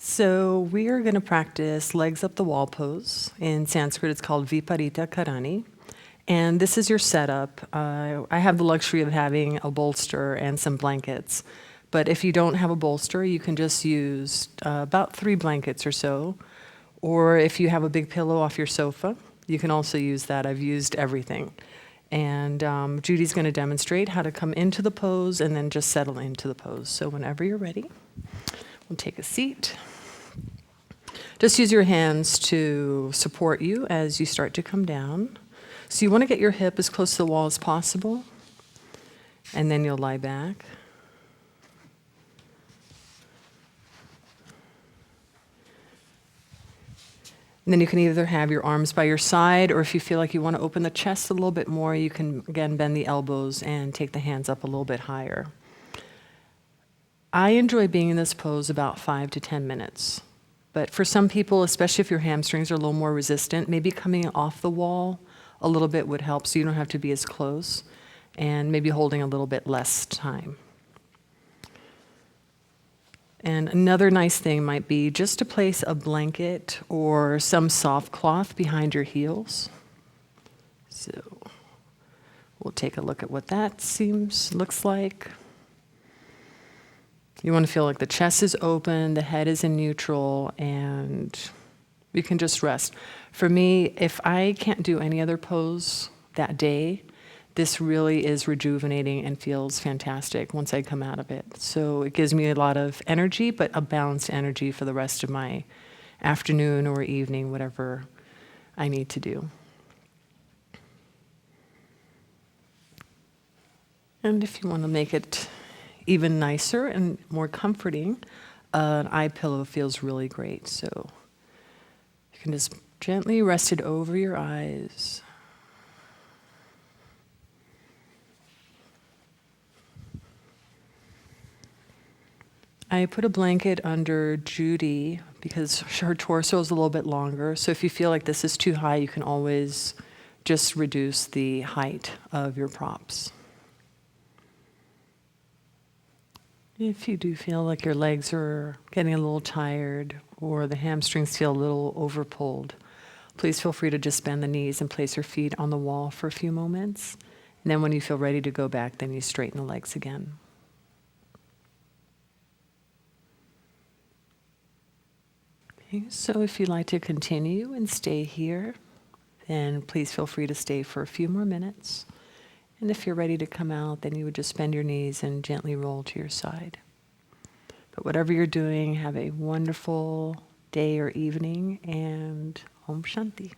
So we are going to practice legs up the wall pose. In Sanskrit, it's called Viparita Karani. And this is your setup. I have the luxury of having a bolster and some blankets. But if you don't have a bolster, you can just use about 3 blankets or so. Or if you have a big pillow off your sofa, you can also use that. I've used everything. And Judy's going to demonstrate how to come into the pose and then just settle into the pose. So whenever you're ready, we'll take a seat. Just use your hands to support you as you start to come down. So you want to get your hip as close to the wall as possible, and then you'll lie back. And then you can either have your arms by your side, or if you feel like you want to open the chest a little bit more, you can, again, bend the elbows and take the hands up a little bit higher. I enjoy being in this pose about 5 to 10 minutes. But for some people, especially if your hamstrings are a little more resistant, maybe coming off the wall a little bit would help so you don't have to be as close, and maybe holding a little bit less time. And another nice thing might be just to place a blanket or some soft cloth behind your heels. So we'll take a look at what that looks like. You want to feel like the chest is open, the head is in neutral, and you can just rest. For me, if I can't do any other pose that day, this really is rejuvenating and feels fantastic once I come out of it. So it gives me a lot of energy, but a balanced energy for the rest of my afternoon or evening, whatever I need to do. And if you want to make it even nicer and more comforting, an eye pillow feels really great. So you can just gently rest it over your eyes. I put a blanket under Judy because her torso is a little bit longer. So if you feel like this is too high, you can always just reduce the height of your props. If you do feel like your legs are getting a little tired or the hamstrings feel a little overpulled, please feel free to just bend the knees and place your feet on the wall for a few moments. And then when you feel ready to go back, then you straighten the legs again. Okay, so if you'd like to continue and stay here, then please feel free to stay for a few more minutes. And if you're ready to come out, then you would just bend your knees and gently roll to your side. But whatever you're doing, have a wonderful day or evening, and Om Shanti.